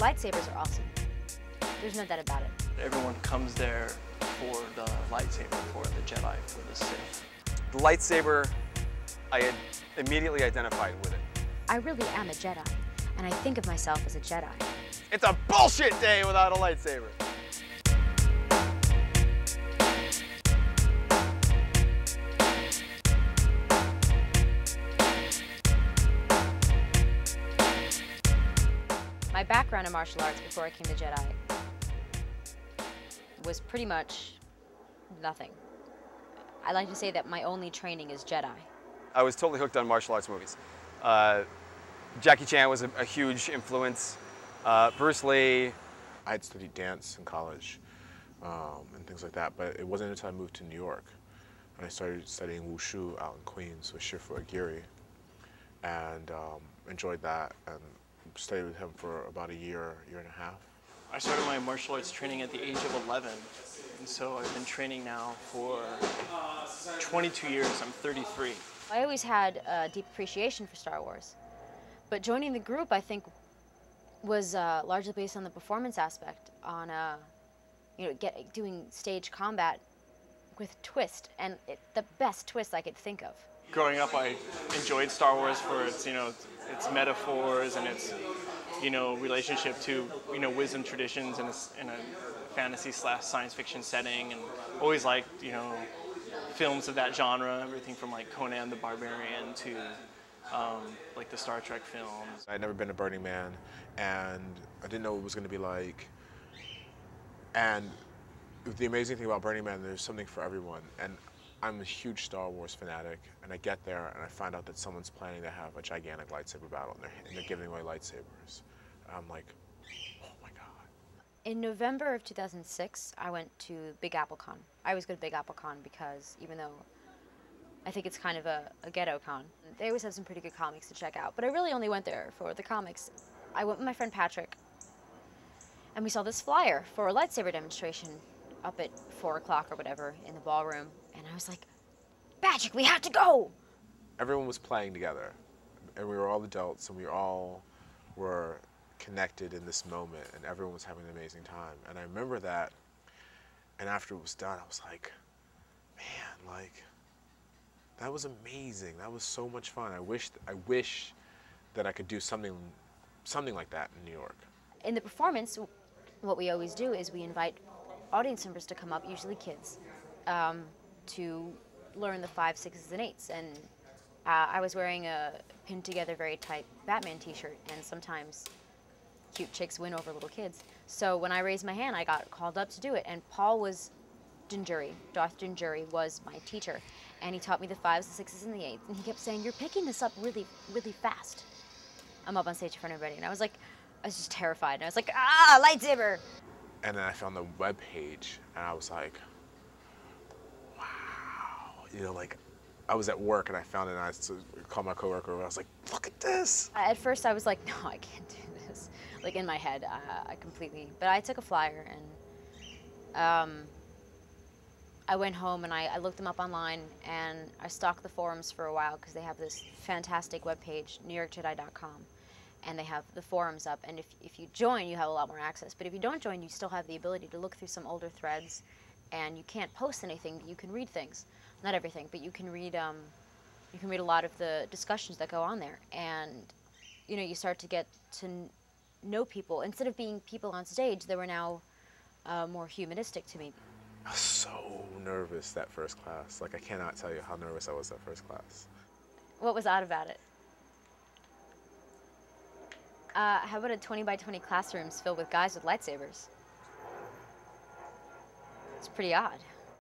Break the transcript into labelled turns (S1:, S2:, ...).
S1: Lightsabers are awesome. There's no doubt about it.
S2: Everyone comes there for the lightsaber, for the Jedi, for the Sith.
S3: The lightsaber, I immediately identified with it.
S1: I really am a Jedi, and I think of myself as a Jedi.
S3: It's a bullshit day without a lightsaber.
S1: My background in martial arts before I came to Jedi was pretty much nothing. I like to say that my only training is Jedi.
S3: I was totally hooked on martial arts movies. Jackie Chan was a huge influence. Bruce Lee.
S4: I had studied dance in college and things like that, but it wasn't until I moved to New York and I started studying wushu out in Queens with Shifu Aguirre, and enjoyed that and studied with him for about a year and a half.
S2: I started my martial arts training at the age of 11, and so I've been training now for 22 years. I'm 33.
S1: I always had a deep appreciation for Star Wars, but joining the group, I think, was largely based on the performance aspect, on doing stage combat with twist, and the best twist I could think of.
S2: Growing up, I enjoyed Star Wars for its, its metaphors and its, relationship to, wisdom traditions in a fantasy/science fiction setting, and always liked, films of that genre, everything from like Conan the Barbarian to like the Star Trek films.
S4: I'd never been to Burning Man, and I didn't know what it was going to be like. And the amazing thing about Burning Man, there's something for everyone. And I'm a huge Star Wars fanatic, and I get there and I find out that someone's planning to have a gigantic lightsaber battle, and they're giving away lightsabers. And I'm like, oh my God.
S1: In November of 2006, I went to Big Apple Con. I always go to Big Apple Con because even though I think it's kind of a ghetto con, they always have some pretty good comics to check out. But I really only went there for the comics. I went with my friend Patrick, and we saw this flyer for a lightsaber demonstration up at 4 o'clock or whatever in the ballroom. And I was like, Patrick, we have to go!
S4: Everyone was playing together, and we were all adults, and we all were connected in this moment, and everyone was having an amazing time. And I remember that, and after it was done, I was like, man, like, that was amazing. That was so much fun. I wish that I could do something like that in New York.
S1: In the performance, what we always do is we invite audience members to come up, usually kids, to learn the 5s, 6s, and 8s. And I was wearing a pinned together very tight Batman t-shirt, and sometimes cute chicks win over little kids. So when I raised my hand, I got called up to do it, and Darth Jinjuri was my teacher, and he taught me the 5s, the 6s, and the 8s, and he kept saying, you're picking this up really, really fast. I'm up on stage in front of everybody, and I was just terrified, and I was like, lightsaber!
S4: And then I found the web page, and I was like, wow. Like, I was at work, and I found it, and I called my coworker, and I was like, look at this!
S1: At first, I was like, no, I can't do this. Like, in my head, I completely, but I took a flyer, and I went home, and I looked them up online, and I stalked the forums for a while, because they have this fantastic webpage, NewYorkJedi.com. And they have the forums up, and if you join, you have a lot more access. But if you don't join, you still have the ability to look through some older threads, and you can't post anything, but you can read things. Not everything, but you can read a lot of the discussions that go on there. And, you start to get to know people. Instead of being people on stage, they were now more humanistic to me.
S4: I was so nervous that first class. Like, I cannot tell you how nervous I was that first class.
S1: What was odd about it? How about a 20 by 20 classrooms filled with guys with lightsabers? It's pretty odd.